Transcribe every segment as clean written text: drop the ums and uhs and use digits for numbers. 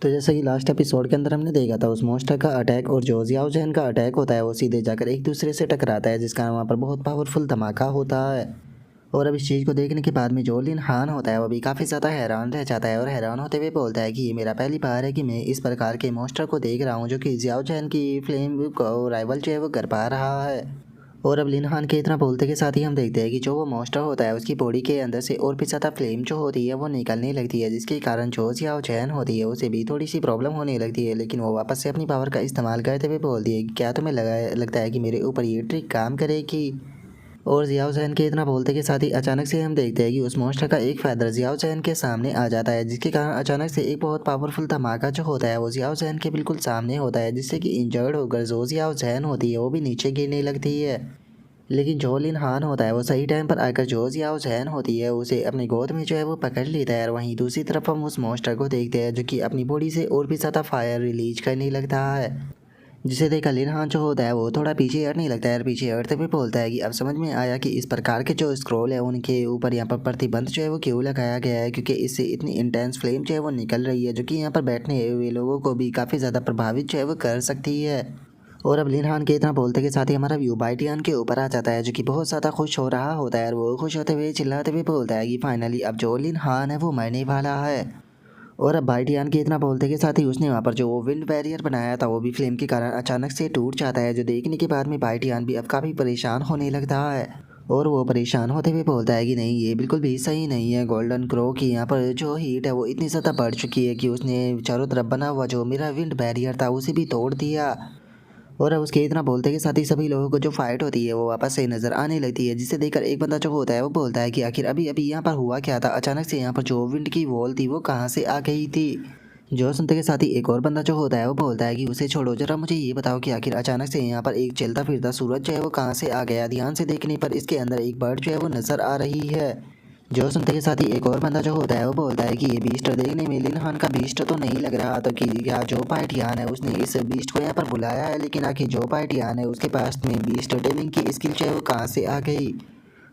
तो जैसे कि लास्ट एपिसोड के अंदर हमने देखा था उस मॉन्स्टर का अटैक और जो जियाओ जैन का अटैक होता है वो सीधे जाकर एक दूसरे से टकराता है, जिसका वहाँ पर बहुत पावरफुल धमाका होता है। और अब इस चीज़ को देखने के बाद में जो लिन हान होता है वो भी काफ़ी ज़्यादा हैरान रह जाता है और हैरान होते हुए बोलता है कि ये मेरा पहली बार है कि मैं इस प्रकार के मॉन्स्टर को देख रहा हूँ जो कि जियाओ जैन की फ्लेम को राइवल जो है वो कर पा रहा है। और अब लिन हान के इतना बोलते के साथ ही हम देखते हैं कि जो वो मॉन्स्टर होता है उसकी बॉडी के अंदर से और भी ज़्यादा फ्लेम जो होती है वो निकलने लगती है, जिसके कारण जो जियाओ जैन होती है उसे भी थोड़ी सी प्रॉब्लम होने लगती है। लेकिन वो वापस से अपनी पावर का इस्तेमाल करते हुए बोलती है कि क्या तुम्हें लगता है कि मेरे ऊपर ये ट्रिक काम करेगी। और जियाओ जैन के इतना बोलते के साथ ही अचानक से हम देखते हैं कि उस मॉन्स्टर का एक फैदर जियाओ जैन के सामने आ जाता है, जिसके कारण अचानक से एक बहुत पावरफुल धमाका जो होता है वो जियाओ जैन के बिल्कुल सामने होता है, जिससे कि इंजर्ड होकर जो जियाओ जैन होती है वो भी नीचे गिरने लगती है। लेकिन जो लिन हान होता है वो सही टाइम पर आकर जो जियाओ जैन होती है उसे अपनी गोद में जो है वो पकड़ लेता है। और वहीं दूसरी तरफ हम उस मॉन्स्टर को देखते हैं जो कि अपनी बॉडी से और भी ज़्यादा फायर रिलीज करने लगता है, जिसे देखकर लिन हान जो होता है वो थोड़ा पीछे हटने लगता है और पीछे हटते हुए बोलता है कि अब समझ में आया कि इस प्रकार के जो स्क्रोल है उनके ऊपर यहाँ पर प्रतिबंध जो है वो क्यों लगाया गया है, क्योंकि इससे इतनी इंटेंस फ्लेम जो है वो निकल रही है जो कि यहाँ पर बैठने हुए लोगों को भी काफ़ी ज़्यादा प्रभावित जो है वो कर सकती है। और अब लिन हान के इतना बोलते के साथ ही हमारा व्यू बाइटियान के ऊपर आ जाता है जो कि बहुत ज़्यादा खुश हो रहा होता है और वो खुश होते हुए चिल्लाते हुए बोलता है कि फाइनली अब जो लिन हान है वो मरने वाला है। और अब बाइटियान के इतना बोलते के साथ ही उसने वहाँ पर जो वो विंड बैरियर बनाया था वो भी फ्लेम के कारण अचानक से टूट जाता है, जो देखने के बाद में बाइटियान भी अब काफ़ी परेशान होने लगता है। और वो परेशान होते हुए बोलता है कि नहीं, ये बिल्कुल भी सही नहीं है। गोल्डन क्रो की यहाँ पर जो हीट है वो इतनी ज़्यादा बढ़ चुकी है कि उसने चारों तरफ बना हुआ जो मेरा विंड बैरियर था उसे भी तोड़ दिया। और अब उसके इतना बोलते के साथ ही सभी लोगों को जो फाइट होती है वो वापस से नजर आने लगती है, जिसे देखकर एक बंदा जो होता है वो बोलता है कि आखिर अभी अभी यहाँ पर हुआ क्या था, अचानक से यहाँ पर जो विंड की वॉल थी वो कहाँ से आ गई थी। जो सुनते के साथ ही एक और बंदा जो होता है वो बोलता है कि उसे छोड़ो, जरा मुझे ये बताओ कि आखिर अचानक से यहाँ पर एक चलता फिरता सूरज जो है वो कहाँ से आ गया। ध्यान से देखने पर इसके अंदर एक बर्ड जो है वो नजर आ रही है। जो सुनते के साथ ही एक और बंदा जो होता है वो बोलता है कि ये बीस्ट देखने में लिन हान का बीस्ट तो नहीं लग रहा, तो कि क्या जो पार्टियान है उसने इस बीस्ट को यहाँ पर बुलाया है, लेकिन आखिर जो पार्टियान है उसके पास में बीस्ट टेमिंग की स्किल जो है वो कहाँ से आ गई।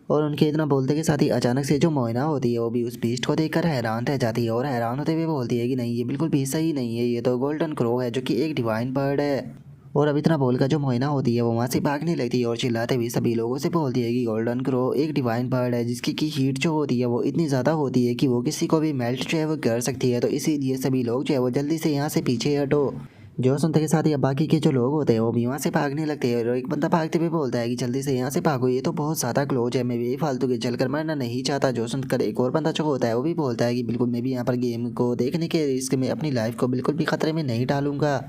और उनके इतना बोलते के साथ ही अचानक से जो मोइना होती है वो भी उस बीस्ट को देखकर हैरान रह जाती है और हैरान होते हुए बोलती है कि नहीं, ये बिल्कुल भी सही नहीं है, ये तो गोल्डन क्रो है जो कि एक डिवाइन बर्ड है। और अब इतना बोलकर जो मोइना होती है वो वहाँ से भागने लगती है और चिल्लाते हुए सभी लोगों से बोलती है कि गोल्डन क्रो एक डिवाइन बर्ड है जिसकी की हीट जो होती है वो इतनी ज़्यादा होती है कि वो किसी को भी मेल्ट जो है वो कर सकती है, तो इसीलिए सभी लोग जो है वो जल्दी से यहाँ से पीछे हटो। जो सुनते के साथ ही अब बाकी के जो लोग होते हैं वो भी वहाँ से भागने लगते हैं और एक बंदा भागते हुए बोलता है कि जल्दी से यहाँ से भागो, ये तो बहुत ज़्यादा क्लोज है, मैं भी फालतू के चलकर मरना नहीं चाहता। जो सुनकर एक और बंदा जो होता है वो भी बोलता है कि बिल्कुल मैं भी यहाँ पर गेम को देखने के रिस्क में अपनी लाइफ को बिल्कुल भी खतरे में नहीं डालूंगा।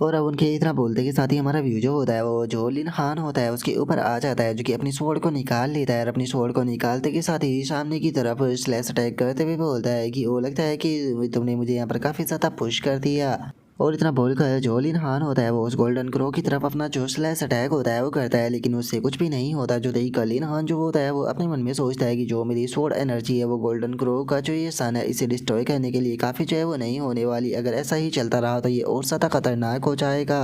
और अब उनके इतना बोलते के साथ ही हमारा व्यू जो होता है वो जो लिन हान होता है उसके ऊपर आ जाता है, जो कि अपनी स्वॉर्ड को निकाल लेता है और अपनी स्वॉर्ड को निकालते के साथ ही सामने की तरफ स्लैश अटैक करते हुए बोलता है कि वो लगता है कि तुमने मुझे यहाँ पर काफ़ी ज़्यादा पुश कर दिया। और इतना बोलकर जो लिन हान होता है वो उस गोल्डन क्रो की तरफ अपना जो स्लैश अटैक होता है वो करता है, लेकिन उससे कुछ भी नहीं होता। जो देखकर लिन हान जो होता है वो अपने मन में सोचता है कि जो मेरी स्वॉर्ड एनर्जी है वो गोल्डन क्रो का जो ये सन है इसे डिस्ट्रॉय करने के लिए काफ़ी जो है वो नहीं होने वाली, अगर ऐसा ही चलता रहा तो ये और ज़्यादा खतरनाक हो जाएगा।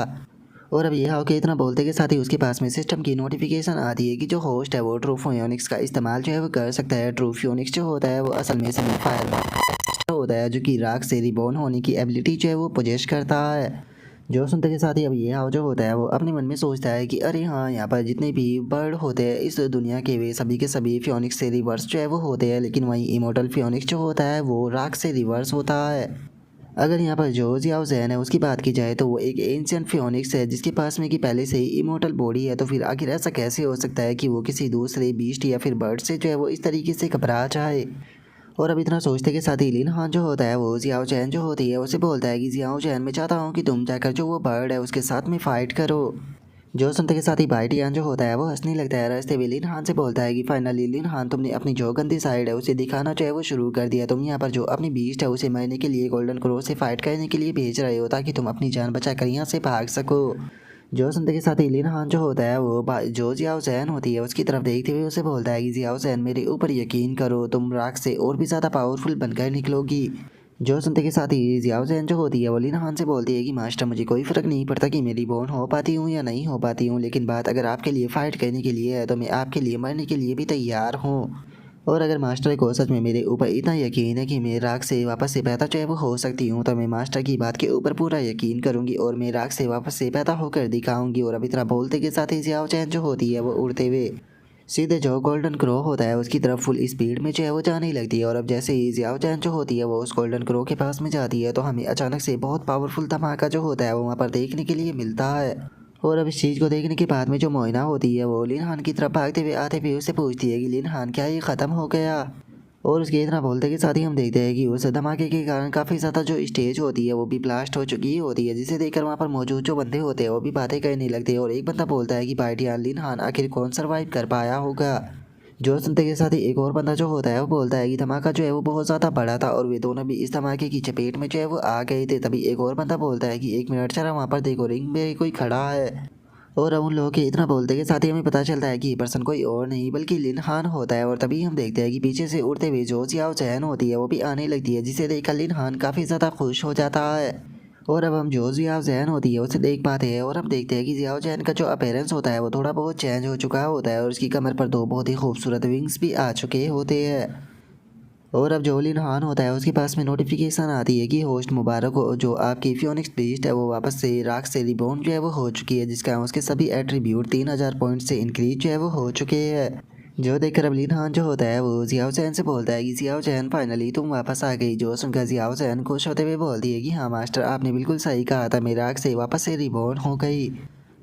और अब ये होके इतना बोलते के साथ ही उसके पास में सिस्टम की नोटिफिकेशन आती है कि जो होस्ट है वो ट्रू फोनिक्स का इस्तेमाल जो है वो कर सकता है। ट्रू फोनिक्स जो होता है वो असल में सेमी फायर होता है जो कि राख से रिबॉर्न होने की एबिलिटी जो है वो पोजेस करता है। जो सुनते के साथ ही अब ये हाव जो होता है वो अपने मन में सोचता है कि अरे हाँ, यहाँ पर जितने भी बर्ड होते हैं इस दुनिया के वे सभी के सभी फियोनिक्स से रिवर्स जो है वो होते हैं, लेकिन वहीं इमोर्टल फियोनिक्स जो होता है वो राख से रिवर्स होता है। अगर यहाँ पर जो जियाओ जैन है उसकी बात की जाए तो वो एक एंशिएंट फियोनिक्स है जिसके पास में कि पहले से ही इमोर्टल बॉडी है, तो फिर आखिर ऐसा कैसे हो सकता है कि वो किसी दूसरे बीस्ट या फिर बर्ड से जो है वो इस तरीके से घबरा जाए। और अब इतना सोचते के साथ ही लिन हान जो होता है वो जियाओ चैन जो होती है उसे बोलता है कि जियाओ चैन, मैं चाहता हूँ कि तुम जाकर जो वो बर्ड है उसके साथ में फाइट करो। जो सुनते के साथ ही बाइटियान जो होता है वो हंसने लगता है। रास्ते में लिन हान से बोलता है कि फाइनली लिन हान, तुमने अपनी जो गंदी साइड है उसे दिखाना जो है वो शुरू कर दिया। तुम यहाँ पर जो अपनी बीस्ट है उसे मारने के लिए गोल्डन क्रो से फाइट करने के लिए भेज रहे हो ताकि तुम अपनी जान बचा कर यहाँ से भाग सको। जो सुनते के साथ ही लिन हान जो होता है वो जो जियाओ जैन होती है उसकी तरफ देखते हुए उसे बोलता है कि जियाओ जैन, मेरे ऊपर यकीन करो, तुम राख से और भी ज़्यादा पावरफुल बनकर निकलोगी। जो सुनते के साथ ही जियाओ जैन जो होती है वो लिन हान से बोलती है कि मास्टर, मुझे कोई फ़र्क नहीं पड़ता कि मेरी बॉन हो पाती हूँ या नहीं हो पाती हूँ, लेकिन बात अगर आपके लिए फ़ाइट करने के लिए है तो मैं आपके लिए मरने के लिए भी तैयार हूँ। और अगर मास्टर को सच में मेरे ऊपर इतना यकीन है कि मैं राख से वापस से पैदा जो है वो हो सकती हूँ, तो मैं मास्टर की बात के ऊपर पूरा यकीन करूँगी और मैं राख से वापस से पैदा होकर दिखाऊंगी। और अब इतना बोलते के साथ ही ज़ियाओ चैन जो होती है वो उड़ते हुए सीधे जो गोल्डन क्रो होता है उसकी तरफ फुल स्पीड में जो है वो जाने लगती है। और अब जैसे ही ज़ियाओ चैन जो होती है वो उस गोल्डन क्रो के पास में जाती है, तो हमें अचानक से बहुत पावरफुल धमाका जो होता है वो वहाँ पर देखने के लिए मिलता है। और अब इस चीज़ को देखने के बाद में जो मोइना होती है वो लिन हान की तरफ भागते हुए आते हुए उससे पूछती है कि लिन हान क्या ये ख़त्म हो गया। और उसके इतना बोलते के साथ ही हम देखते हैं कि उस धमाके के कारण काफ़ी ज़्यादा जो स्टेज होती है वो भी ब्लास्ट हो चुकी होती है, जिसे देखकर वहाँ पर मौजूद जो बंदे होते हैं वो भी बातें करने लगते हैं। और एक बंदा बोलता है कि भाईजान लिन हान आखिर कौन सर्वाइव कर पाया होगा। जो सुनते के साथ ही एक और बंदा जो होता है वो बोलता है कि धमाका जो है वो बहुत ज़्यादा बड़ा था और वे दोनों भी इस धमाके की चपेट में जो है वो आ गए थे। तभी एक और बंदा बोलता है कि एक मिनट जरा वहाँ पर देखो, रिंग में कोई खड़ा है। और अब उन लोगों के इतना बोलते के साथ ही हमें पता चलता है कि ये पर्सन कोई और नहीं बल्कि लिन हान होता है। और तभी हम देखते हैं कि पीछे से उड़ते हुए जो जियाओ चैन होती है वो भी आने लगती है, जिसे देखकर लिन हान काफ़ी ज़्यादा खुश हो जाता है। और अब हम जो जियाओ जैन होती है उसे देख पाते हैं और हम देखते हैं कि जियाओ जैन का जो अपीयरेंस होता है वो थोड़ा बहुत चेंज हो चुका होता है और उसकी कमर पर दो बहुत ही खूबसूरत विंग्स भी आ चुके होते हैं। और अब जो लिन हान होता है उसके पास में नोटिफिकेशन आती है कि होस्ट मुबारक हो, जो आपकी फियोनिक्स बीस्ट है वो वापस से राख से रिबॉर्न जो है वो हो चुकी है, जिसका उसके सभी एट्रीब्यूट 3000 पॉइंट से इंक्रीज जो है वो हो चुके हैं। जो देखकर अब लिन हान जो होता है वो जियाओ चैन से बोलता है कि जियाओ चैन फाइनली तुम वापस आ गई। जो सुनकर जियाओ चैन खुश होते हुए बोलती है कि हाँ मास्टर, आपने बिल्कुल सही कहा था, मैं राख से वापस से रिबॉर्न हो गई।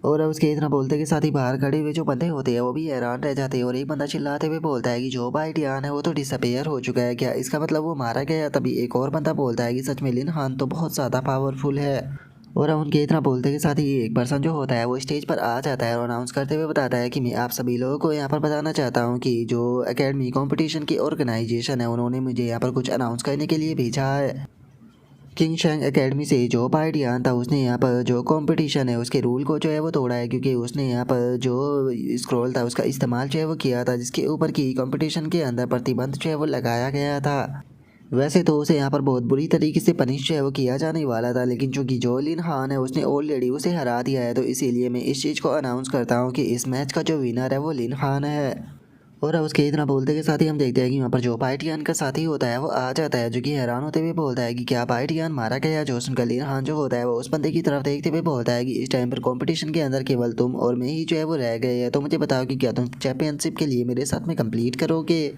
और अब उसके इतना बोलते के साथ ही बाहर खड़े हुए जो बंदे होते हैं वो भी हैरान रह जाते हैं और एक बंदा चिल्लाते हुए बोलता है कि जो बाइडियान है वो तो डिसअपेयर हो चुका है, क्या इसका मतलब वो मारा गया। तभी एक और बंदा बोलता है कि सच में लिन हान तो बहुत ज़्यादा पावरफुल है। और अब उनके इतना बोलते के साथ ही एक पर्सन जो होता है वो स्टेज पर आ जाता है और अनाउंस करते हुए बताता है कि मैं आप सभी लोगों को यहाँ पर बताना चाहता हूँ कि जो एकेडमी कंपटीशन की ऑर्गेनाइजेशन है उन्होंने मुझे यहाँ पर कुछ अनाउंस करने के लिए भेजा है। किंग शैंग एकेडमी से जो पार्टियान था उसने यहाँ पर जो कंपटीशन है उसके रूल को जो है वो तोड़ा है, क्योंकि उसने यहाँ पर जो स्क्रॉल था उसका इस्तेमाल जो है वो किया था, जिसके ऊपर की कंपटीशन के अंदर प्रतिबंध जो है वो लगाया गया था। वैसे तो उसे यहाँ पर बहुत बुरी तरीके से पनिश जो है वो किया जाने वाला था, लेकिन चूंकि जो लिन हान है उसने ऑलरेडी उसे हरा दिया है, तो इसीलिए मैं इस चीज़ को अनाउंस करता हूँ कि इस मैच का जो विनर है वो लिन हान है। और अब उसके इतना बोलते के साथ ही हम देखते हैं कि वहाँ पर जो पाइटियान का साथी होता है वो आ जाता है, जो कि हैरान होते हुए बोलता है कि क्या पाइटियान मारा गया। जो सुनकर लिन हान जो होता है वो उस बंदे की तरफ देखते हुए बोलता है कि इस टाइम पर कंपटीशन के अंदर केवल तुम और मैं ही जो है वो रह गए हैं, तो मुझे बताओ कि क्या तुम चैंपियनशिप के लिए मेरे साथ में कंप्लीट करोगे।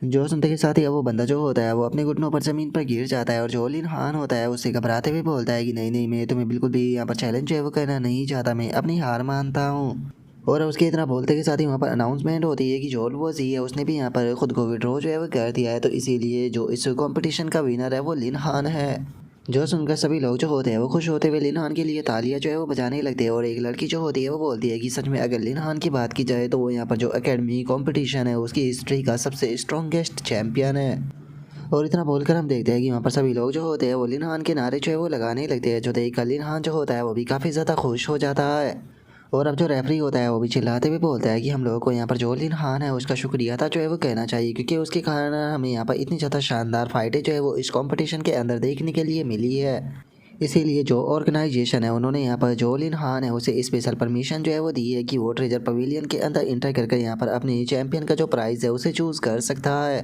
जो सुनते के साथ ही अब वो बंदा जो होता है वो अपने घुटनों पर ज़मीन पर गिर जाता है और जो लिन हान होता है उससे घबराते हुए बोलता है कि नहीं नहीं, मैं तुम्हें बिल्कुल भी यहाँ पर चैलेंज जो है वो करना नहीं चाहता, मैं अपनी हार मानता हूँ। और उसके इतना बोलते के साथ ही वहाँ पर अनाउंसमेंट होती है कि जोल वो जी है उसने भी यहाँ पर खुद को विड्रॉ जो है वो कर दिया है, तो इसीलिए जो इस कंपटीशन का विनर है वो लिन हान है। जो सुनकर सभी लोग जो होते हैं वो खुश होते हुए लिन हान के लिए तालियां जो है वो बजाने लगते हैं और एक लड़की जो होती है वो बोलती है कि सच में अगर लिन हान की बात की जाए तो वो यहाँ पर जो एकेडमी कंपटीशन है उसकी हिस्ट्री का सबसे स्ट्रॉन्गेस्ट चैम्पियन है। और इतना बोलकर हम देखते हैं कि वहाँ पर सभी लोग जो होते हैं वो लिन हान के नारे जो है वो लगाने लगते हैं, जो देखकर लिन हान जो होता है वो भी काफ़ी ज़्यादा खुश हो जाता है। और अब जो रेफरी होता है वो भी चिल्लाते हुए बोलता है कि हम लोगों को यहाँ पर जो लिन हान है उसका शुक्रिया था जो है वो कहना चाहिए, क्योंकि उसके कारण हमें यहाँ पर इतनी ज़्यादा शानदार फाइटें जो है वो इस कंपटीशन के अंदर देखने के लिए मिली है। इसीलिए जो ऑर्गेनाइजेशन है उन्होंने यहाँ पर जो लिन हान है उसे स्पेशल परमिशन जो है वो दी है कि वो ट्रेजर पवेलियन के अंदर इंटर करके यहाँ पर अपने चैंपियन का जो प्राइज़ है उसे चूज़ कर सकता है।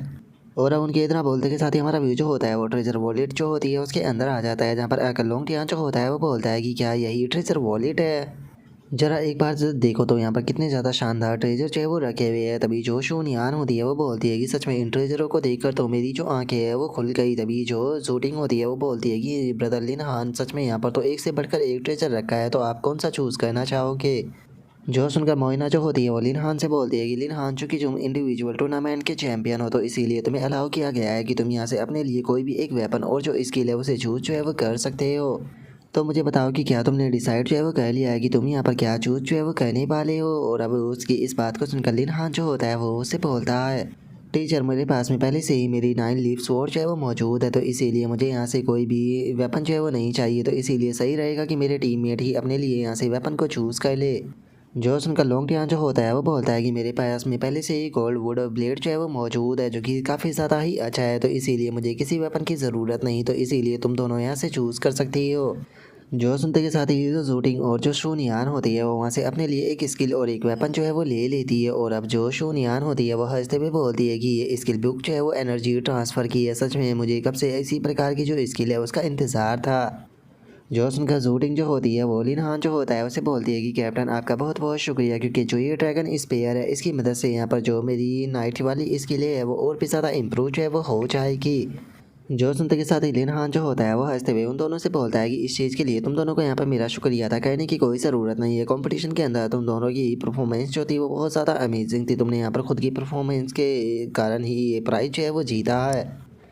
और अब उनके इतना बोलते के साथ ही हमारा व्यू जो होता है वो ट्रेजर वॉलेट जो होती है उसके अंदर आ जाता है, जहाँ पर आकर लोंग टियान जो होता है वो बोलता है कि क्या यही ट्रेजर वॉलेट है। जरा एक बार देखो तो यहाँ पर कितने ज़्यादा शानदार ट्रेजर जो है वो रखे हुए हैं। तभी जो शूनियान होती है वो बोलती है कि सच में इन ट्रेजरों को देखकर तो मेरी जो आंखें है वो खुल गई। तभी जो शूटिंग होती है वो बोलती है कि ब्रदर लिन हान, सच में यहाँ पर तो एक से बढ़कर एक ट्रेजर रखा है, तो आप कौन सा चूज़ करना चाहोगे। जो सुनकर मोइना जो होती है वो लिन हान से बोलती है कि लिन हान, चूंकि तुम इंडिविजुअल टूर्नामेंट के चैंपियन हो तो इसीलिए तुम्हें अलाउ किया गया है कि तुम यहाँ से अपने लिए कोई भी एक वेपन और जो स्किल है उसे चूज जो है वो कर सकते हो। तो मुझे बताओ कि क्या तुमने डिसाइड जो है वो कर लिया है कि तुम यहाँ पर क्या चूज जो है वो करने वाले हो। और अब उसकी इस बात को सुनकर लिन हान जो होता है वो उससे बोलता है, टीचर मेरे पास में पहले से ही मेरी 9 लीफ स्वॉर्ड जो है वो मौजूद है, तो इसीलिए मुझे यहाँ से कोई भी वेपन जो है वो नहीं चाहिए, तो इसीलिए सही रहेगा कि मेरे टीममेट ही अपने लिए यहाँ से वेपन को चूज़ कर ले। जो सुनकर लॉन्ग टियान जो होता है वो बोलता है कि मेरे पास में पहले से ही गोल्ड वुड ब्लेड जो है वो मौजूद है, जो कि काफ़ी ज़्यादा ही अच्छा है, तो इसीलिए मुझे किसी वेपन की ज़रूरत नहीं, तो इसीलिए तुम दोनों यहाँ से चूज़ कर सकती हो। जो सुनते के साथ ही जो शूटिंग और जो शूनियान होती है वो वहाँ से अपने लिए एक स्किल और एक वेपन जो है वो ले लेती है। और अब जो शूनियान होती है वो हंसते हुए बोलती है कि ये स्किल बुक जो है वो एनर्जी ट्रांसफ़र की है। सच में मुझे कब से इसी प्रकार की जो स्किल है उसका इंतज़ार था। जो सुनकर शूटिंग जो होती है वो लिन हान जो होता है उसे बोलती है कि कैप्टन आपका बहुत बहुत शुक्रिया, क्योंकि जो ये ड्रैगन स्पेयर है इसकी मदद से यहाँ पर जो मेरी नाइट वाली स्किल है वो और भी ज़्यादा इम्प्रूव जो है वो हो जाएगी। जो सुनते के साथ ही लिन हान जो होता है वो हंसते हुए उन दोनों से बोलता है कि इस चीज़ के लिए तुम दोनों को यहाँ पर मेरा शुक्रिया अदा करने की कोई ज़रूरत नहीं है। कंपटीशन के अंदर तुम दोनों की परफॉर्मेंस जो थी वो बहुत ज़्यादा अमेजिंग थी। तुमने यहाँ पर खुद की परफॉर्मेंस के कारण ही ये प्राइज जो है वो जीता है।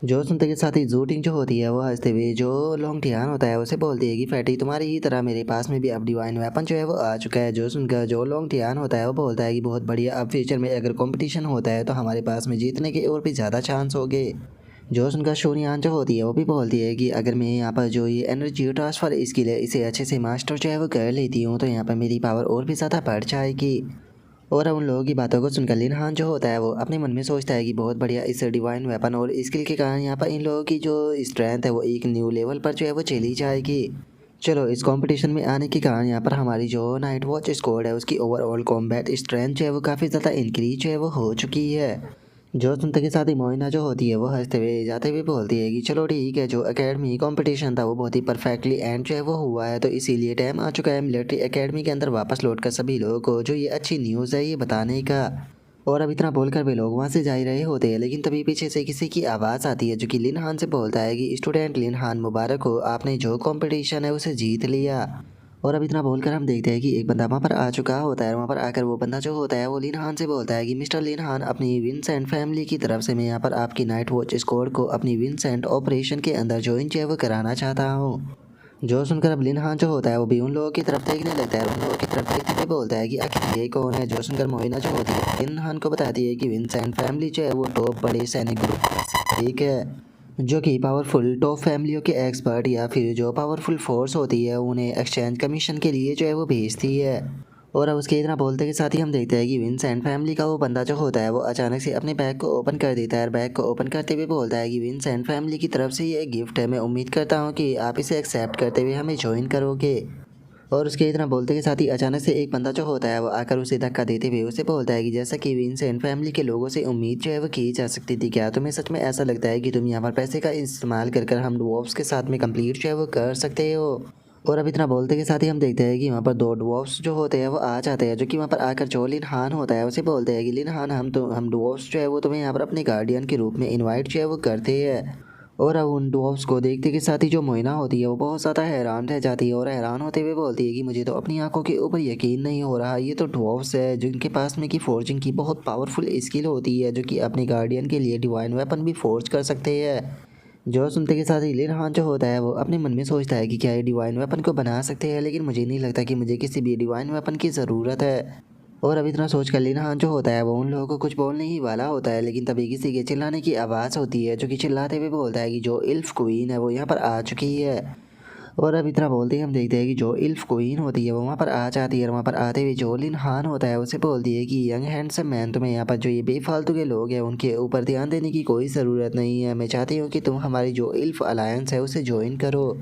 जो सुनते के साथ ही जूटिंग जो होती है वो हंसते हुए जो लोंग टियान होता है उसे बोलती है कि फैटी तुम्हारी ही तरह मेरे पास में भी अब डिवाइन वेपन जो है वो आ चुका है। जो सुनकर जो लोंग टियान होता है वो बोलता है कि बहुत बढ़िया, अब फ्यूचर में अगर कंपटीशन होता है तो हमारे पास में जीतने के और भी ज़्यादा चांस हो गए। जो सुनकर शोनियान जो होती है वो भी बोलती है कि अगर मैं यहाँ पर जो ये एनर्जी ट्रांसफ़र स्किल है इसे अच्छे से मास्टर जो है वो कर लेती हूँ तो यहाँ पर मेरी पावर और भी ज़्यादा बढ़ जाएगी। और अब उन लोगों की बातों को सुनकर लिन हान जो होता है वो अपने मन में सोचता है कि बहुत बढ़िया, इस डिवाइन वेपन और स्किल के कारण यहाँ पर इन लोगों की जो स्ट्रेंथ है वो एक न्यू लेवल पर जो है वो चली जाएगी। चलो इस कंपटीशन में आने के कारण यहाँ पर हमारी जो नाइट वॉच स्क्वाड है उसकी ओवरऑल कॉम्बैट स्ट्रेंथ जो है वो काफ़ी ज़्यादा इंक्रीज जो है वो हो चुकी है। जो सुनते के साथ ही मोइना जो होती है वो हंसते हुए जाते हुए बोलती है कि चलो ठीक है, जो एकेडमी कंपटीशन था वो बहुत ही परफेक्टली एंड जो है वो हुआ है, तो इसीलिए टाइम आ चुका है मिलिट्री एकेडमी के अंदर वापस लौट कर सभी लोगों को जो ये अच्छी न्यूज़ है ये बताने का। और अब इतना बोलकर वे लोग वहाँ से जा ही रहे होते हैं, लेकिन तभी पीछे से किसी की आवाज़ आती है जो कि लिन हान से बोलता है कि स्टूडेंट लिन हान, मुबारक हो, आपने जो कंपटीशन है उसे जीत लिया। और अब इतना बोलकर हम देखते हैं कि एक बंदा वहाँ पर आ चुका होता है। वहाँ पर आकर वो बंदा जो होता है वो लिन हान से बोलता है कि मिस्टर लिन हान, अपनी विंसेंट फैमिली की तरफ से मैं यहाँ पर आपकी नाइट वॉच स्क्वाड को अपनी विंसेंट ऑपरेशन के अंदर ज्वाइन जो है वो कराना चाहता हूँ। जो सुनकर अब लिन हान जो होता है वो भी उन लोगों की तरफ देखने लगता है। उन लोगों की तरफ देखते हुए बोलता है कि आखिर ये कौन है। जो सुनकर मोइना जो होती है लिन हान को बताती है कि विंसेंट फैमिली जो है वो टॉप बड़े सैनिक ग्रुप ठीक है, जो कि पावरफुल टॉप फैमिलियों के एक्सपर्ट या फिर जो पावरफुल फोर्स होती है उन्हें एक्सचेंज कमीशन के लिए जो है वो भेजती है। और अब उसके इतना बोलते के साथ ही हम देखते हैं कि विंसेंट फैमिली का वो बंदा जो होता है वो अचानक से अपने बैग को ओपन कर देता है और बैग को ओपन करते हुए बोलता है कि विंसेंट फैमिली की तरफ से ये एक गिफ्ट है, मैं उम्मीद करता हूँ कि आप इसे एक्सेप्ट करते हुए हमें ज्वाइन करोगे। और उसके इतना बोलते के साथ ही अचानक से एक बंदा जो होता है वो आकर उसे धक्का देते हुए उसे बोलता है कि जैसा कि विंसेंट फैमिली के लोगों से उम्मीद जो है वो की जा सकती थी, क्या तुम्हें सच में ऐसा लगता है कि तुम यहाँ पर पैसे का इस्तेमाल कर हम डवॉर्फ्स के साथ में कंप्लीट जो है वो कर सकते हो। और अब इतना बोलते के साथ ही हम देखते हैं कि वहाँ पर दो डवॉर्फ्स जो होते हैं वो आ जाते हैं, जो कि वहाँ पर आकर जो लिन हान होता है उसे बोलते हैं कि लिन हान, हम डवॉर्फ्स जो है वो तुम्हें यहाँ पर अपने गार्डियन के रूप में इन्वाइट जो है वो करते हैं। और अब उन डॉग्स को देखते के साथ ही जो मोइना होती है वो बहुत ज़्यादा हैरान रह जाती है और हैरान होते हुए बोलती है कि मुझे तो अपनी आंखों के ऊपर यकीन नहीं हो रहा, ये तो डॉग्स है जिनके पास में कि फोर्जिंग की बहुत पावरफुल स्किल होती है, जो कि अपने गार्डियन के लिए डिवाइन वेपन भी फोर्ज कर सकते हैं। जो सुनते के साथ ही लिन हान जो होता है वो अपने मन में सोचता है कि क्या ये डिवाइन वेपन को बना सकते हैं, लेकिन मुझे नहीं लगता कि मुझे किसी भी डिवाइन वेपन की ज़रूरत है। और अब इतना सोच कर लिन हान जो होता है वो उन लोगों को कुछ बोलने ही वाला होता है, लेकिन तभी किसी के चिल्लाने की आवाज़ होती है, जो कि चिल्लाते हुए बोलता है कि जो इल्फ क्वीन है वो यहाँ पर आ चुकी है। और अब इतना बोलते ही हम देखते हैं कि जो इल्फ क्वीन होती है वो वहाँ पर आ जाती है और वहाँ पर आते हुए जो लिन हान होता है उसे बोलती है कि यंग हैंडसम मैन, तुम्हें यहाँ पर जो ये बेफालतू के लोग हैं उनके ऊपर ध्यान देने की कोई ज़रूरत नहीं है, मैं चाहती हूँ कि तुम हमारी जो इल्फ अलायंस है उसे ज्वाइन करो।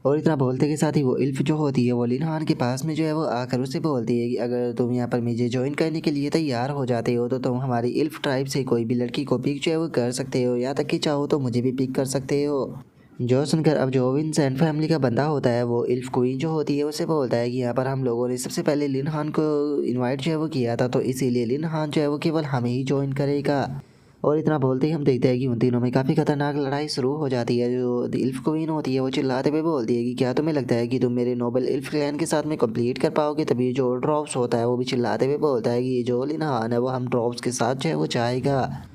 और इतना बोलते के साथ ही वो इल्फ जो होती है वो लिन हान के पास में जो है वो आकर उसे बोलती है कि अगर तुम यहाँ पर मुझे ज्वाइन करने के लिए तैयार हो जाते हो तो तुम हमारी इल्फ ट्राइब से कोई भी लड़की को पिक जो है वो कर सकते हो, यहाँ तक कि चाहो तो मुझे भी पिक कर सकते हो। जो सुनकर अब जो विंसेंट फैमिली का बंदा होता है वो इल्फ क्वीन जो होती है उसे बोलता है कि यहाँ पर हम लोगों ने सबसे पहले लिन हान को इनवाइट जो है वो किया था, तो इसीलिए लिन हान जो है वो केवल हमें ही ज्वाइन करेगा। और इतना बोलते ही हम देखते हैं कि उन तीनों में काफ़ी खतरनाक लड़ाई शुरू हो जाती है। जो इल्फ क्वीन होती है वो चिल्लाते हुए बोलती है कि क्या तुम्हें लगता है कि तुम मेरे नोबल इल्फ क्लैन के साथ में कंप्लीट कर पाओगे। तभी जो ड्रॉप्स होता है वो भी चिल्लाते हुए बोलता है कि ये जो लिन हान है वो हम ड्रॉप्स के साथ जो है वो जाएगा।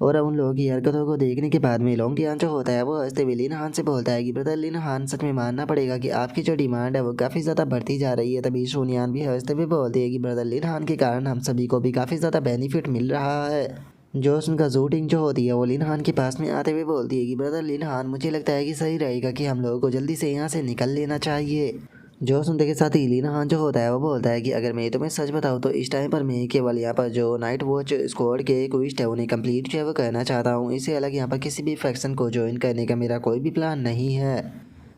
और अब उन लोगों की हरकतों को देखने के बाद में लॉन्ग टियान जो होता है वो हंसते हुए लिन हान से बोलता है कि ब्रदर लिन हान, सच में मानना पड़ेगा कि आपकी जो डिमांड है वो काफ़ी ज़्यादा बढ़ती जा रही है। तभी सोनियान भी हंसते हुए बोलती है कि ब्रदर लिन हान के कारण हम सभी को भी काफ़ी ज़्यादा बेनिफिट मिल रहा है। जो उनका जूटिंग जो होती है वो लिन हान के पास में आते हुए बोलती है कि ब्रदर लिन हान, मुझे लगता है कि सही रहेगा कि हम लोगों को जल्दी से यहाँ से निकल लेना चाहिए। जो सुनते के साथ ही लिन हान जो होता है वो बोलता है कि अगर मैं तुम्हें सच बताऊँ तो इस टाइम पर मैं केवल यहाँ पर जो नाइट वॉच स्क्वाड के क्विस्ट है उन्हें कंप्लीट जो है वो करना चाहता हूँ, इससे अलग यहाँ पर किसी भी फैक्शन को ज्वाइन करने का मेरा कोई भी प्लान नहीं है।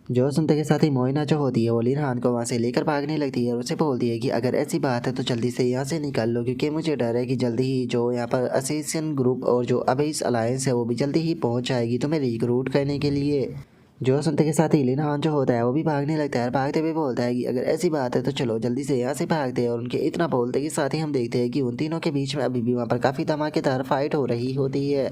जो सुनते के साथ ही मोइना जो होती है वो लिन हान को वहाँ से लेकर भागने लगती है और उसे बोलती है कि अगर ऐसी बात है तो जल्दी से यहाँ से निकल लो, क्योंकि मुझे डर है कि जल्दी ही जो यहाँ पर असेसियन ग्रुप और जो अबेस अलायंस है वो भी जल्दी ही पहुँच जाएगी तुम्हें रिक्रूट करने के लिए। जो सुनते के साथ ही लिन हान जो होता है वो भी भागने लगता है और भागते हुए बोलता है कि अगर ऐसी बात है तो चलो जल्दी से यहाँ से भागते हैं। और उनके इतना बोलते के साथ ही हम देखते हैं कि उन तीनों के बीच में अभी भी वहाँ पर काफ़ी धमाकेदार फाइट हो रही होती है।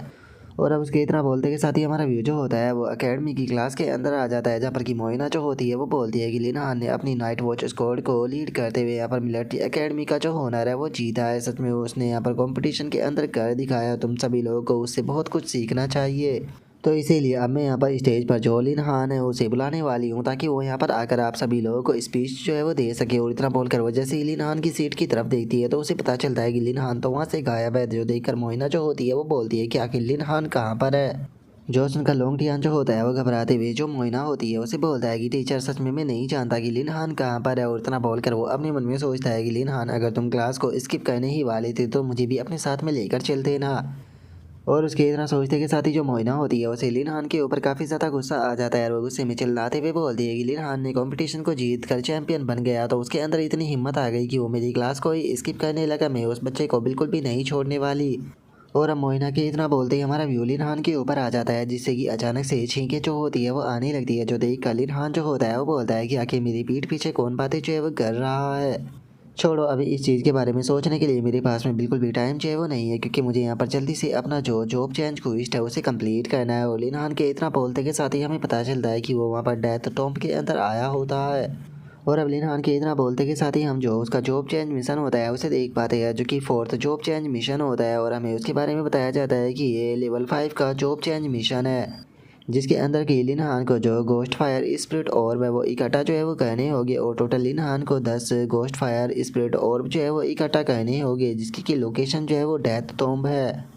और अब उसके इतना बोलते के साथ ही हमारा व्यू जो होता है वो एकेडमी की क्लास के अंदर आ जाता है, जहाँ पर कि मोइना जो होती है वो बोलती है कि लिन हान ने अपनी नाइट वॉच स्क्वाड को लीड करते हुए यहाँ पर मिलिट्री एकेडमी का जो होनर है वो जीता है। सच में उसने यहाँ पर कंपटीशन के अंदर कर दिखाया, तुम सभी लोगों को उससे बहुत कुछ सीखना चाहिए। तो इसीलिए अब मैं यहाँ पर स्टेज पर जो लिन हान है उसे बुलाने वाली हूँ, ताकि वो यहाँ पर आकर आप सभी लोगों को स्पीच जो है वो दे सके। और इतना बोलकर वो जैसे ही लिन हान की सीट की तरफ देखती है तो उसे पता चलता है कि लिन हान तो वहाँ से गायब है। जो देखकर मोइना जो होती है वो बोलती है कि आखिर लिन हान कहाँ पर है। जो सुनकर लोंग टियान जो होता है वो घबराते हुए जो मोइना होती है उसे बोलता है कि टीचर सच में मैं नहीं जानता कि लिन हान कहाँ पर है। और इतना बोलकर वो अपने मन में सोचता है कि लिन हान अगर तुम क्लास को स्किप करने ही वाले थे तो मुझे भी अपने साथ में लेकर चलते ना। और उसके इतना सोचते के साथ ही जो मोइना होती है उसे लिन हान के ऊपर काफ़ी ज़्यादा गुस्सा आ जाता है और वो गुस्से में चिल्लाते हुए बोलती है कि लिन हान ने कंपटीशन को जीत कर चैंपियन बन गया तो उसके अंदर इतनी हिम्मत आ गई कि वो मेरी क्लास को ही स्किप करने लगा। मैं उस बच्चे को बिल्कुल भी नहीं छोड़ने वाली। और अब मोइना के इतना बोलते ही हमारा व्यू लिन हान के ऊपर आ जाता है, जिससे कि अचानक से छींके जो होती है वो आने लगती है। जो देख कर लिन हान जो होता है वो बोलता है कि आखिर मेरी पीठ पीछे कौन बातें जो है वो कर रहा है। छोड़ो, अभी इस चीज़ के बारे में सोचने के लिए मेरे पास में बिल्कुल भी टाइम चाहिए वो नहीं है, क्योंकि मुझे यहाँ पर जल्दी से अपना जो जॉब चेंज क्वेस्ट है उसे कंप्लीट करना है। और लिन हान के इतना बोलते के साथ ही हमें पता चलता है कि वो वहाँ पर डेथ टॉम्ब के अंदर आया होता है। और अब लिन हान के इतना बोलते के साथ ही हम जो उसका जॉब चेंज मिशन होता है उसे देख पाते हैं, जो कि 4th जॉब चेंज मिशन होता है। और हमें उसके बारे में बताया जाता है कि ये लेवल 5 का जॉब चेंज मिशन है, जिसके अंदर कि लिन हान को जो गोस्ट फायर स्पिरिट ऑर्ब है वो इकट्ठा जो है वो करने होंगे। और टोटल लिन हान को 10 गोस्ट फायर स्पिरिट ऑर्ब जो है वो इकट्ठा करने होंगे, जिसकी की लोकेशन जो है वो डेथ टॉम्ब है।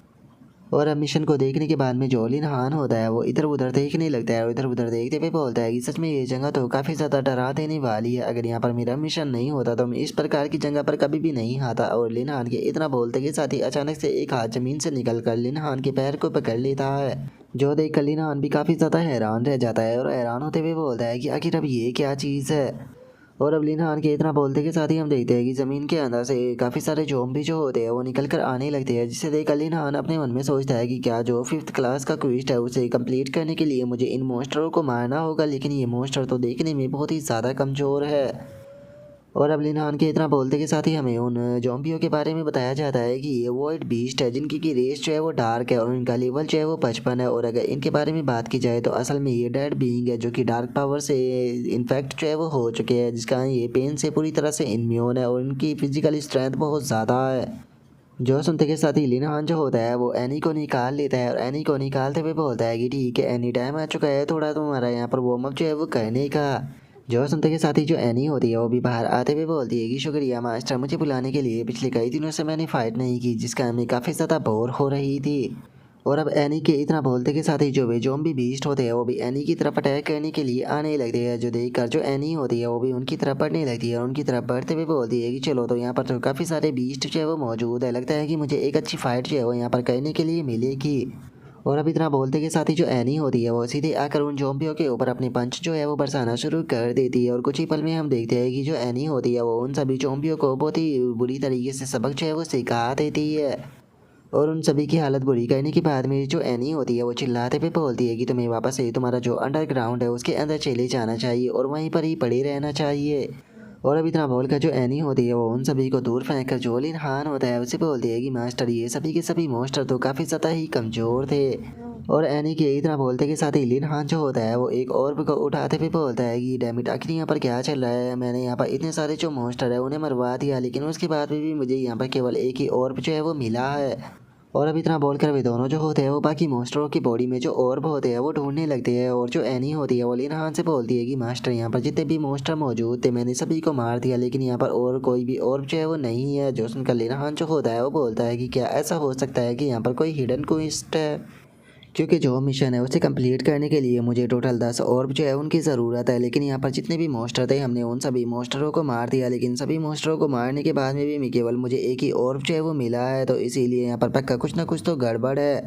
और अब मिशन को देखने के बाद में जो लिन हान होता है वो इधर उधर देखने लगता है और इधर उधर देखते हुए बोलता है कि सच में ये जगह तो काफ़ी ज़्यादा डरा देने वाली है। अगर यहाँ पर मेरा मिशन नहीं होता तो मैं इस प्रकार की जगह पर कभी भी नहीं आता। और लिन हान के इतना बोलते के साथ ही अचानक से एक हाथ जमीन से निकल कर लिन हान के पैर को पकड़ लेता है। जो देख कर लिन हान भी काफ़ी ज़्यादा हैरान रह जाता है और हैरान होते हुए बोलता है कि आखिर अब ये क्या चीज़ है। और अब लिन हान के इतना बोलते के साथ ही हम देखते हैं कि ज़मीन के अंदर से काफ़ी सारे ज़ॉम्बी जो होते हैं वो निकल कर आने लगते हैं, जिसे देख कर लिन हान अपने मन में सोचता है कि क्या जो 5th क्लास का क्वेस्ट है उसे कंप्लीट करने के लिए मुझे इन मॉन्स्टरों को मारना होगा, लेकिन ये मॉन्स्टर तो देखने में बहुत ही ज़्यादा कमज़ोर है। और अब लिन हान के इतना बोलते के साथ ही हमें उन ज़ॉम्बियों के बारे में बताया जाता है कि ये वॉइड बीस्ट है, जिनकी की रेस जो है वो डार्क है और इनका लेवल जो है वो 55 है। और अगर इनके बारे में बात की जाए तो असल में ये डेड बीइंग है, जो कि डार्क पावर से इन्फेक्ट जो है वो हो चुके हैं, जिसका ये पेन से पूरी तरह से इम्यून है और इनकी फिजिकल स्ट्रेंथ बहुत ज़्यादा है। जो सुनते के साथ ही लिन हान जो होता है वो एनी को निकाल लेता है और एनी को निकालते हुए बोलता है कि ठीक है एनी, टाइम आ चुका है थोड़ा तुम्हारा यहाँ पर वार्म अप जो है वो करने का। जो सुनते के साथ ही जो एनी होती है वो भी बाहर आते हुए बोलती है कि शुक्रिया मास्टर मुझे बुलाने के लिए, पिछले कई दिनों से मैंने फ़ाइट नहीं की जिसका मैं काफ़ी ज़्यादा बोर हो रही थी। और अब एनी के इतना बोलते के साथ ही जो वे ज़ॉम्बी बीस्ट होते हैं वो भी एनी की तरफ अटैक करने के लिए आने लगते हैं। जो देखकर जो एनी होती है वो भी उनकी तरफ बढ़ने लगती है और उनकी तरफ बढ़ते हुए बोलती है कि चलो, तो यहाँ पर तो काफ़ी सारे बीस्ट जो है वो मौजूद है, लगता है कि मुझे एक अच्छी फाइट जो है वो यहाँ पर करने के लिए मिलेगी। और अब इतना बोलते के साथ ही जो एनी होती है वो सीधे आकर उन ज़ॉम्बियों के ऊपर अपनी पंच जो है वो बरसाना शुरू कर देती है। और कुछ ही पल में हम देखते हैं कि जो एनी होती है वो उन सभी ज़ॉम्बियों को बहुत ही बुरी तरीके से सबक जो है वो सिखा देती है। और उन सभी की हालत बुरी करने के बाद में जो एनी होती है वो चिल्लाते पे बोलती है कि तुम्हें वापस से तुम्हारा जो अंडरग्राउंड है उसके अंदर चले जाना चाहिए और वहीं पर ही पड़े रहना चाहिए। और अब इतना बोलकर जो एनी होती है वो उन सभी को दूर फेंक कर जो लिन हान होता है उसे बोलती है कि मास्टर ये सभी के सभी मॉन्स्टर तो काफ़ी ज़्यादा ही कमज़ोर थे। और एनी के इतना बोलते के साथ ही लिन हान जो होता है वो एक ऑर्ब को उठाते हुए बोलता है कि डैमिट, आखिर यहाँ पर क्या चल रहा है। मैंने यहाँ पर इतने सारे जो मॉन्स्टर है उन्हें मरवा दिया, लेकिन उसके बाद भी मुझे यहाँ पर केवल एक ही ऑर्ब जो है वो मिला है। और अब इतना बोलकर वे दोनों जो होते हैं वो बाकी मॉन्स्टरों की बॉडी में जो ऑर्ब होते हैं वो ढूंढने लगते हैं। और जो एनी होती है वो लिन हान से बोलती है कि मास्टर यहाँ पर जितने भी मॉन्स्टर मौजूद थे मैंने सभी को मार दिया, लेकिन यहाँ पर और कोई भी ऑर्ब जो है वो नहीं है। जो सुनकर लिन हान जो होता है वो बोलता है कि क्या ऐसा हो सकता है कि यहाँ पर कोई हिडन क्वेस्ट है, क्योंकि जो मिशन है उसे कंप्लीट करने के लिए मुझे टोटल 10 ऑर्ब जो है उनकी ज़रूरत है। लेकिन यहाँ पर जितने भी मॉन्स्टर थे हमने उन सभी मॉन्स्टरों को मार दिया, लेकिन सभी मॉन्स्टरों को मारने के बाद में भी केवल मुझे एक ही ऑर्ब जो है वो मिला है, तो इसीलिए यहाँ पर पक्का कुछ ना कुछ तो गड़बड़ है।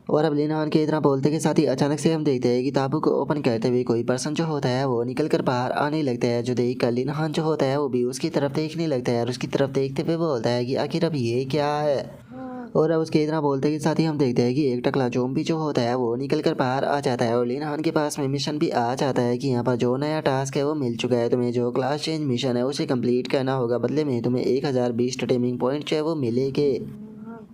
और अब लिनहान के इतना बोलते के साथ ही अचानक से हम देखते हैं कि ताबू को ओपन करते हुए कोई पर्सन जो होता है वो निकल कर बाहर आने लगता है, जो देख कर लिनहान जो होता है वो भी उसकी तरफ देखने लगता है और उसकी तरफ देखते हुए बोलता है कि आखिर अब ये क्या है। और अब उसके इतना बोलते के साथ ही हम देखते हैं कि एक टकला ज़ॉम्बी जो होता है वो निकल कर बाहर आ जाता है और लिनहान के पास में मिशन भी आ जाता है कि यहाँ पर जो नया टास्क है वो मिल चुका है, तुम्हें जो क्लास चेंज मिशन है उसे कंप्लीट करना होगा, बदले में तुम्हें 1020 टेमिंग पॉइंट जो है वो मिलेंगे।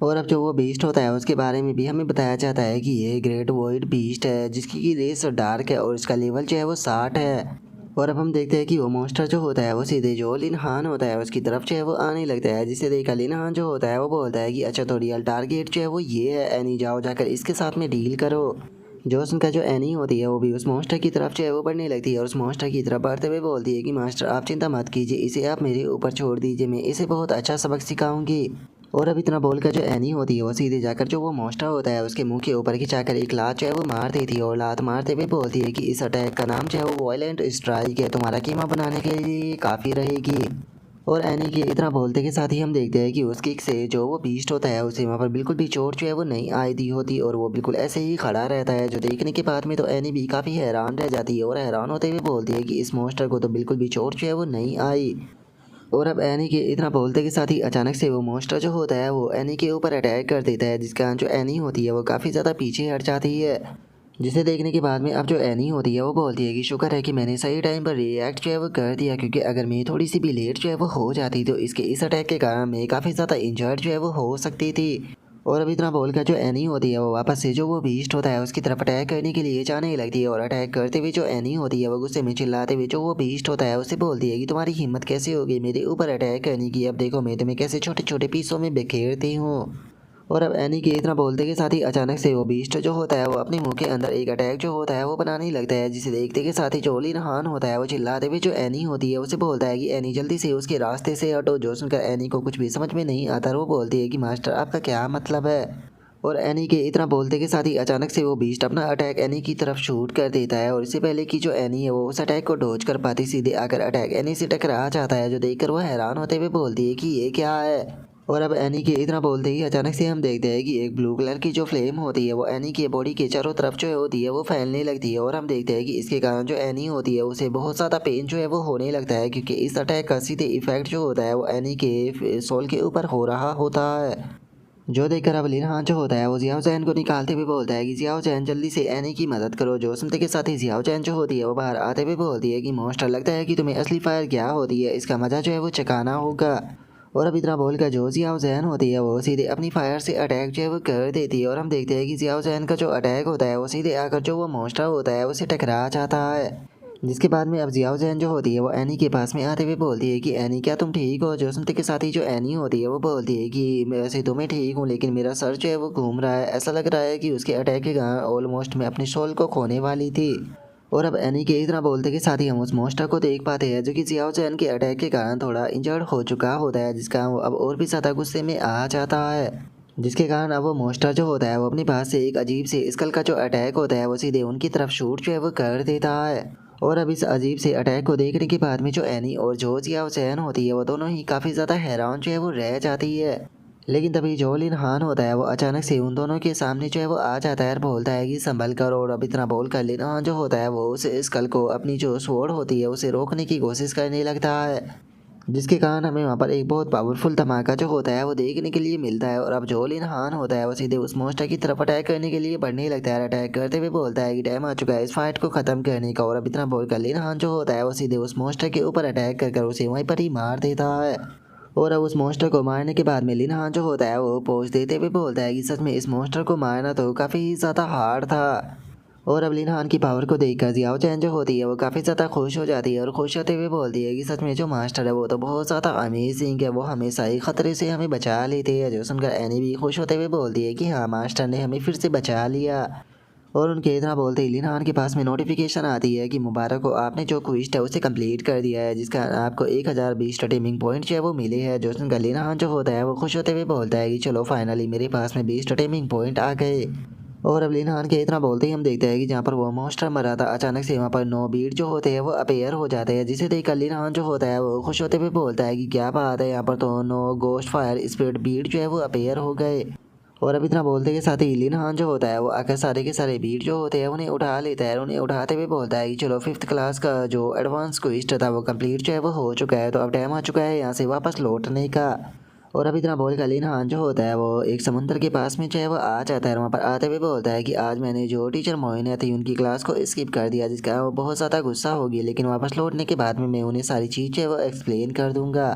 और अब जो वो बीस्ट होता है उसके बारे में भी हमें बताया जाता है कि ये ग्रेट वॉइड बीस्ट है जिसकी की रेस डार्क है और इसका लेवल जो है वो 60 है। और अब हम देखते हैं कि वो मॉन्स्टर जो होता है वो सीधे जो लिनहान होता है उसकी तरफ जो है वो आने लगता है, जिसे देखकर लिनहान जो होता है वो बोलता है कि अच्छा तो रियल टारगेट जो है वो ये है, एनी जाओ जाकर इसके साथ में डील करो। जोसन का जो एनी होती है वो भी उस मॉन्स्टर की तरफ जो है वो बढ़ने लगती है और उस मॉन्स्टर की तरफ बढ़ते हुए बोलती है कि मास्टर आप चिंता मत कीजिए, इसे आप मेरे ऊपर छोड़ दीजिए, मैं इसे बहुत अच्छा सबक सिखाऊंगी। और अब इतना बोलकर जो एनी होती है वो सीधे जाकर जो वो मॉन्स्टर होता है उसके मुंह के ऊपर खिंचाकर एक लात जो है वो मार देती है और लात मारते हुए बोलती है कि इस अटैक का नाम जो है वो वायलेंट स्ट्राइक है, तुम्हारा कीमा बनाने के लिए काफ़ी रहेगी। और एनी के इतना बोलते के साथ ही हम देखते हैं कि उस किक से जो वो बीस्ट होता है उसे वहाँ पर बिल्कुल भी चोट जो है वो नहीं आई दी होती और वो बिल्कुल ऐसे ही खड़ा रहता है, जो देखने के बाद में तो एनी भी काफ़ी हैरान रह जाती है और हैरान होते हुए बोलती है कि इस मॉन्स्टर को तो बिल्कुल भी चोट जो है वो नहीं आई। और अब एनी के इतना बोलते के साथ ही अचानक से वो मॉन्स्टर जो होता है वो एनी के ऊपर अटैक कर देता है, जिसके कारण जो एनी होती है वो काफ़ी ज़्यादा पीछे हट जाती है। जिसे देखने के बाद में अब जो एनी होती है वो बोलती है कि शुक्र है कि मैंने सही टाइम पर रिएक्ट जो है वो कर दिया, क्योंकि अगर मैं थोड़ी सी भी लेट जो है वो हो जाती तो इसके इस अटैक के कारण मैं काफ़ी ज़्यादा इंजर्ड जो है वो हो सकती थी। और अभी इतना बोलकर जो एनी होती है वो वापस से जो वो बीस्ट होता है उसकी तरफ अटैक करने के लिए जाने लगती है और अटैक करते हुए जो एनी होती है वो गुस्से में चिल्लाते हुए जो वो बीस्ट होता है उससे बोलती है कि तुम्हारी हिम्मत कैसे होगी मेरे ऊपर अटैक करने की, अब देखो मैं तुम्हें कैसे छोटे छोटे पीसों में बिखेरती हूँ। और अब एनी के इतना बोलते के साथ ही अचानक से वो बीस्ट जो होता है वो अपने मुंह के अंदर एक अटैक जो होता है वो बनाने लगता है, जिसे देखते के साथ ही जो लिनहान होता है वो चिल्लाते हुए जो एनी होती है उसे बोलता है कि एनी जल्दी से उसके रास्ते से हटो। जो सुनकर एनी को कुछ भी समझ में नहीं आता और वो बोलती है कि मास्टर आपका क्या मतलब है। और एनी के इतना बोलते के साथ ही अचानक से वो बीस्ट अपना अटैक एनी की तरफ शूट कर देता है और इससे पहले कि जो एनी है वो उस अटैक को डॉज कर पाती सीधे आकर अटैक एनी से टकरा जाता है, जो देखकर वो हैरान होते हुए बोलती है कि ये क्या है। और अब एनी के इतना बोलते ही अचानक से हम देखते हैं कि एक ब्लू कलर की जो फ्लेम होती है वो एनी के बॉडी के चारों तरफ जो होती है वो फैलने लगती है और हम देखते हैं कि इसके कारण जो एनी होती है उसे बहुत ज़्यादा पेन जो है वो होने लगता है, क्योंकि इस अटैक का सीधे इफेक्ट जो होता है वो एनी के सोल के ऊपर हो रहा होता है। जो देखकर अब लिनहान जो होता है वो जियाओ जैन को निकालते हुए बोलता है कि जियाओ जैन जल्दी से एनी की मदद करो। जो सुनते के साथ ही जियाओ जैन जो होती है वो बाहर आते हुए बोलती है कि मॉन्स्टर लगता है कि तुम्हें असली फायर क्या होती है, इसका मज़ा जो है वो चखाना होगा। और अब इतना बोलकर जो जियाओ जैन होती है वो सीधे अपनी फायर से अटैक जो है वो कर देती है और हम देखते हैं कि जियाओ जैन का जो अटैक होता है वो सीधे आकर जो वो मॉन्स्टर होता है उसे टकरा जाता है। जिसके बाद में अब जियाओ जैन जो होती है वो एनी के पास में आते हुए बोलती है कि एनी क्या तुम ठीक हो। जो सुनते के साथ ही जो एनी होती है वो बोलती है कि वैसे तो मैं ठीक हूँ, लेकिन मेरा सर जो है वो घूम रहा है, ऐसा लग रहा है कि उसके अटैक के कारण ऑलमोस्ट मैं अपनी सोल को खोने वाली थी। और अब एनी के इतना बोलते के साथ ही हम उस मॉन्स्टर को देख पाते हैं जो कि जियाओ जैन के अटैक के कारण थोड़ा इंजर्ड हो चुका होता है, जिसका वो अब और भी ज़्यादा गुस्से में आ जाता है। जिसके कारण अब वो मॉन्स्टर जो होता है वो अपने पास से एक अजीब से स्कल का जो अटैक होता है वो सीधे उनकी तरफ शूट जो है वो कर देता है। और अब इस अजीब से अटैक को देखने के बाद में जो एनी और जो जियाओ जैन होती है वो दोनों ही काफ़ी ज़्यादा हैरान जो है वो रह जाती है। लेकिन तभी जो लिनहान होता है वो अचानक से उन दोनों के सामने जो है वो आ जाता है और बोलता है कि संभल कर। और अब इतना बोल कर लिनहान जो होता है वो उस स्कल को अपनी जो स्वॉर्ड होती है उसे रोकने की कोशिश करने लगता है, जिसके कारण हमें वहाँ पर एक बहुत पावरफुल धमाका जो होता है वो देखने के लिए मिलता है। और अब जो लिनहान होता है वो सीधे उस मॉन्स्टर की तरफ अटैक करने के लिए बढ़ने लगता है। अटैक करते हुए बोलता है कि टाइम आ चुका है इस फाइट को ख़त्म करने का। और अब इतना बोलकर लिनहान जो होता है वो सीधे उस मॉन्स्टर के ऊपर अटैक कर उसे वहीं पर ही मार देता है। और अब उस मॉन्स्टर को मारने के बाद में लिनहान जो होता है वो पोज देते हुए बोलता है कि सच में इस मॉन्स्टर को मारना तो काफ़ी ज़्यादा हार्ड था। और अब लिनहान की पावर को देखकर जियाओ चैन जो होती है वो काफ़ी ज़्यादा खुश हो जाती है और खुश होते हुए बोलती है कि सच में जो मास्टर है वो तो बहुत ज़्यादा अमेजिंग है, वो हमेशा ही ख़तरे से हमें बचा लेते हैं। जो सुनकर एनी भी खुश होते हुए बोलती है कि हाँ मास्टर ने हमें फिर से बचा लिया। और उनके इतना बोलते ही लिनहान के पास में नोटिफिकेशन आती है कि मुबारक हो, आपने जो क्विस्ट है उसे कंप्लीट कर दिया है, जिसका आपको 1020 टेमिंग पॉइंट जो है वो मिले हैं। जो सुनकर लिनहान जो होता है वो खुश होते हुए बोलता है कि चलो फाइनली मेरे पास में 20 टेमिंग पॉइंट आ गए। और अब लिनहान के इतना बोलते ही हम देखते हैं कि जहाँ पर वो मॉन्स्टर मरा था अचानक से वहाँ पर 9 बीट जो होते हैं वो अपेयर हो जाते हैं, जिसे देखकर लिनहान जो होता है वो खुश होते हुए बोलता है कि क्या बात है, यहाँ पर तो 9 गोस्ट फायर स्पिरिट बीट जो है वो अपेयर हो गए। और अब इतना बोलते के साथ ही लिन हान जो होता है वो आकर सारे के सारे बीट जो होते हैं उन्हें उठा लेता है। उन्हें उठाते हुए बोलता है कि चलो 5th क्लास का जो एडवांस क्विज था वो कंप्लीट जो है वो हो चुका है, तो अब टाइम आ चुका है यहाँ से वापस लौटने का। और अब इतना बोल कर लिन हान जो होता है वो एक समुंदर के पास में जो है वो आ जाता है। वहाँ पर आते हुए बोलता है कि आज मैंने जो टीचर मोइना थी उनकी क्लास को स्किप कर दिया, जिसका वो बहुत ज़्यादा गुस्सा होगी, लेकिन वापस लौटने के बाद में मैं उन्हें सारी चीज़ जो है वो एक्सप्लेन कर दूंगा।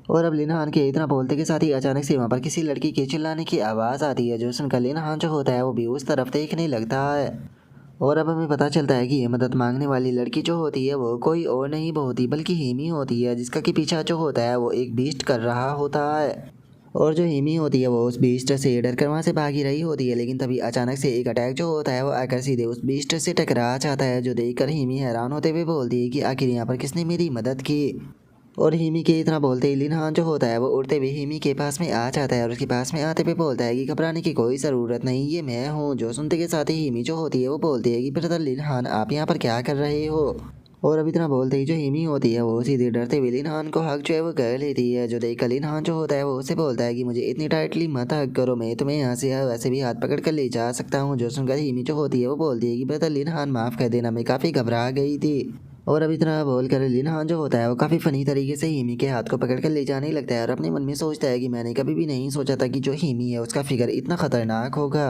और अब लिन हान के इतना बोलते के साथ ही अचानक से वहाँ पर किसी लड़की के चिल्लाने की आवाज़ आती है, जो सुनकर लिन हान जो होता है वो भी उस तरफ देखने लगता है। और अब हमें पता चलता है कि ये मदद मांगने वाली लड़की जो होती है वो कोई और नहीं होती बल्कि हिमी होती है, जिसका कि पीछा जो होता है वो एक बीस्ट कर रहा होता है। और जो हिमी होती है वो उस बीस्ट से डर कर वहाँ से भागी रही होती है, लेकिन तभी अचानक से एक अटैक जो होता है वो आकर सीधे उस बीस्ट से टकरा जाता है, जो देखकर हिमी हैरान होते हुए बोलती है कि आखिर यहाँ पर किसने मेरी मदद की। और हिमी के इतना बोलते ही लिन हान जो होता है वो उड़ते हुए हिमी के पास में आ जाता है और उसके पास में आते हुए बोलता है कि घबराने की कोई ज़रूरत नहीं, ये मैं हूँ। जो सुनते के साथ ही हिमी जो होती है वो बोलती है कि ब्रदर लिन हान आप यहाँ पर क्या कर रहे हो। और अब इतना बोलते ही जो हिमी होती है वो सीधे डरते हुए लिन हान को हक जो है वो कर लेती है, जो देख कर लिन हान जो होता है वो उससे बोलता है कि मुझे इतनी टाइटली मत हक करो, मैं तुम्हें यहाँ से वैसे भी हाथ पकड़ कर ले जा सकता हूँ। जो सुनकर हिमी जो होती है वो बोलती है कि ब्रदर लिन हान माफ़ कर देना, मैं काफ़ी घबरा गई थी। और अब इतना बोल कर लिन हान जो होता है वो काफ़ी फ़नी तरीके से हिमी के हाथ को पकड़ कर ले जाने लगता है और अपने मन में सोचता है कि मैंने कभी भी नहीं सोचा था कि जो हिमी है उसका फिगर इतना ख़तरनाक होगा।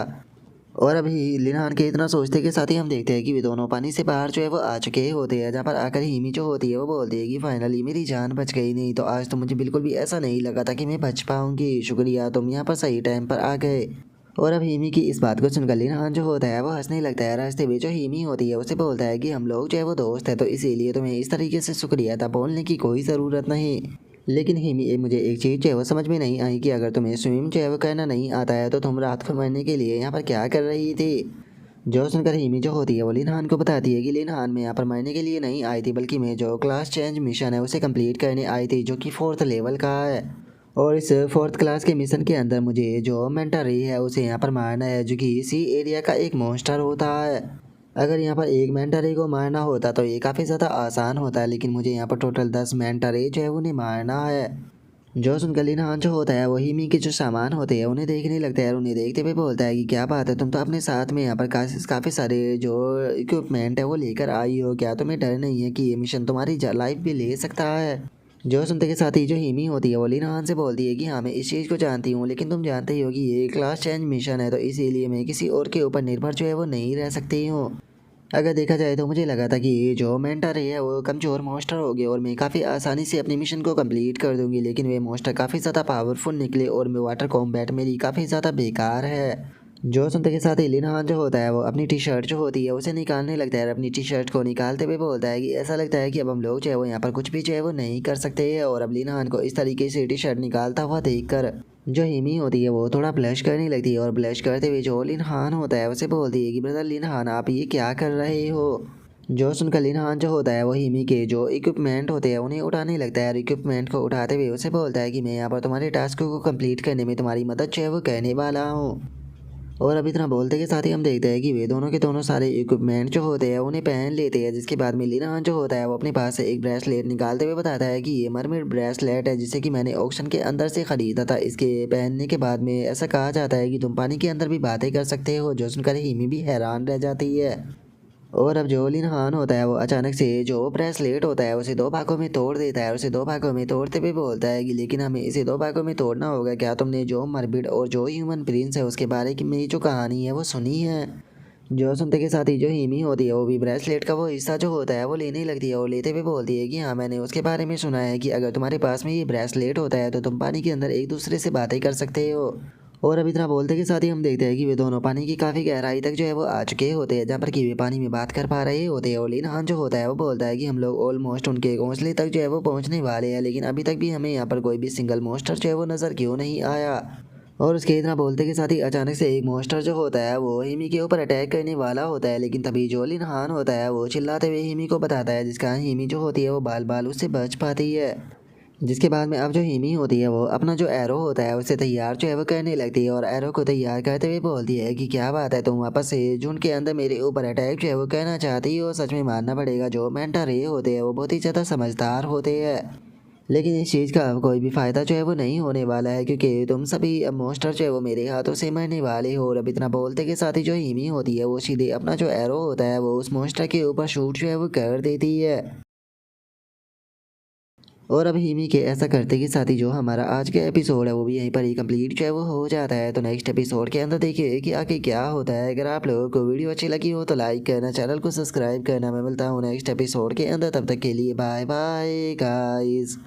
और अभी लिन हान के इतना सोचते के साथ ही हम देखते हैं कि वे दोनों पानी से बाहर जो है वो आ चुके होते हैं, जहाँ पर आकर हिमी जो होती है वो बोलती है कि फाइनली मेरी जान बच गई, नहीं तो आज तो मुझे बिल्कुल भी ऐसा नहीं लगा था कि मैं बच पाऊंगी, शुक्रिया तुम यहाँ पर सही टाइम पर आ गए। और अब हिमी की इस बात को सुनकर लिन हान जो होता है वो हंसने लगता है। रास्ते में जो हिमी होती है उसे बोलता है कि हम लोग जो है वो दोस्त है, तो इसीलिए तुम्हें इस तरीके से शुक्रिया था बोलने की कोई ज़रूरत नहीं। लेकिन हिमी मुझे एक चीज़ जो है वो समझ में नहीं आई कि अगर तुम्हें स्विम जो है वो करना नहीं आता है तो तुम रात को मरने के लिए यहाँ पर क्या कर रही थी। जो सुनकर हिमी जो होती है वो लिन हान को बताती है कि लिन हान मैं यहाँ पर मरने के लिए नहीं आई थी, बल्कि मैं जो क्लास चेंज मिशन है उसे कंप्लीट करने आई थी, जो कि 4th लेवल का है। और इस 4th क्लास के मिशन के अंदर मुझे जो मेंटर रही है उसे यहाँ पर मारना है, जो कि इसी एरिया का एक मॉन्स्टर होता है। अगर यहाँ पर एक मेंटरे को मारना होता तो ये काफ़ी ज़्यादा आसान होता है, लेकिन मुझे यहाँ पर टोटल 10 मेंटरे जो है उन्हें मारना है। जो सुनकर लिन हान जो होता है वो हिमी के जो सामान होते हैं उन्हें देखने लगता है और उन्हें देखते हुए बोलता है कि क्या बात है, तुम तो अपने साथ में यहाँ पर काफ़ी सारे जो इक्विपमेंट है वो लेकर आई हो, क्या तुम्हें डर नहीं है कि ये मिशन तुम्हारी लाइफ भी ले सकता है। जो सुनते के साथ ही जो हिमी होती है वो लिन हान से बोलती है कि हाँ मैं इस चीज़ को जानती हूँ, लेकिन तुम जानते ही हो कि ये क्लास चेंज मिशन है, तो इसीलिए मैं किसी और के ऊपर निर्भर जो है वो नहीं रह सकती हूँ। अगर देखा जाए तो मुझे लगा था कि ये जो मेंटर है वो कमज़ोर मॉन्स्टर हो गए और मैं काफ़ी आसानी से अपनी मिशन को कंप्लीट कर दूंगी, लेकिन वे मॉन्स्टर काफ़ी ज़्यादा पावरफुल निकले और मैं वाटर कॉम्बैट मेरी काफ़ी ज़्यादा बेकार है। जो सुनते के साथ ही लिन हान जो होता है वो अपनी टी शर्ट जो होती है उसे निकालने लगता है और अपनी टी शर्ट को निकालते हुए बोलता है कि ऐसा लगता है कि अब हम लोग जो है वो यहाँ पर कुछ भी जो है वो नहीं कर सकते हैं। और अब लिन हान को इस तरीके से टी शर्ट निकालता हुआ देखकर जो हिमी होती है वो थोड़ा ब्लश करने लगती है और ब्लश करते हुए जो लिन हान होता है उसे बोलती है कि ब्रदर लिन हान आप ये क्या कर रहे हो। जो सुनकर लिन हान जो होता है वो हिमी के जो इक्विपमेंट होते हैं उन्हें उठाने लगता है और इक्विपमेंट को उठाते हुए उसे बोलता है कि मैं यहाँ पर तुम्हारे टास्क को कंप्लीट करने में तुम्हारी मदद जो है वो करने वाला हूँ। और अब इतना बोलते के साथ ही हम देखते हैं कि वे दोनों के दोनों सारे इक्विपमेंट जो होते हैं उन्हें पहन लेते हैं, जिसके बाद में लिन हान जो होता है वो अपने पास से एक ब्रेसलेट निकालते हुए बताता है कि ये मरमेड ब्रेसलेट है, जिसे कि मैंने ऑक्शन के अंदर से ख़रीदा था। इसके पहनने के बाद में ऐसा कहा जाता है कि तुम पानी के अंदर भी बातें कर सकते हो। जो सुनकर हिमी भी हैरान रह जाती है। और अब जो लिन हान होता है वो अचानक से जो ब्रेसलेट होता है उसे 2 भागों में तोड़ देता है और उसे 2 भागों में तोड़ते हुए बोलता है कि लेकिन हमें इसे 2 भागों में तोड़ना होगा, क्या तुमने जो मरबिड और जो ह्यूमन प्रिंस है उसके बारे में जो कहानी है वो सुनी है। जो सुनते के साथ ही जो हिमी होती है वो भी ब्रेसलेट का वो हिस्सा जो होता है वो लेने लगती है और लेते हुए बोलती है कि हाँ मैंने उसके बारे में सुना है कि अगर तुम्हारे पास में ये ब्रेसलेट होता है तो तुम पानी के अंदर एक दूसरे से बातें कर सकते हो। और अब इतना बोलते के साथ ही हम देखते हैं कि वे दोनों पानी की काफ़ी गहराई तक जो है वो आ चुके होते हैं, जहाँ पर कि वे पानी में बात कर पा रहे होते हैं। और लिन हान जो होता है वो बोलता है कि हम लोग ऑलमोस्ट उनके घोंसले तक जो है वो पहुँचने वाले हैं, लेकिन अभी तक भी हमें यहाँ पर कोई भी सिंगल मॉन्स्टर जो है वो नज़र क्यों नहीं आया। और उसके इतना बोलते के साथ ही अचानक से एक मॉन्स्टर जो होता है वो हिमी के ऊपर अटैक करने वाला होता है, लेकिन तभी जो लिन हान होता है वो चिल्लाते हुए हिमी को बताता है, जिसका हिमी जो होती है वो बाल बाल उससे बच पाती है। जिसके बाद में अब जो हिमी होती है वो अपना जो एरो होता है उसे तैयार जो है वो करने लगती है और एरो को तैयार करते हुए बोलती है कि क्या बात है, तुम वापस से जून के अंदर मेरे ऊपर अटैक जो है वो करना चाहती हो। सच में मानना पड़ेगा जो मेंटर रे होते हैं वो बहुत ही ज़्यादा समझदार होते हैं। लेकिन इस चीज़ का अब कोई भी फ़ायदा जो है वो नहीं होने वाला है, क्योंकि तुम सभी अब मॉन्स्टर जो है वो मेरे हाथों से मरने वाले हो। और अब इतना बोलते के साथ ही जो हिमी होती है वो सीधे अपना जो एरो होता है वो उस मॉन्स्टर के ऊपर शूट जो है वो कर देती है। और अब हिमी के ऐसा करते के साथ ही जो हमारा आज का एपिसोड है वो भी यहीं पर ही कंप्लीट जो है वो हो जाता है। तो नेक्स्ट एपिसोड के अंदर देखिए कि आगे क्या होता है। अगर आप लोगों को वीडियो अच्छी लगी हो तो लाइक करना, चैनल को सब्सक्राइब करना। मैं मिलता हूँ नेक्स्ट एपिसोड के अंदर, तब तक के लिए बाय बाय गाइस।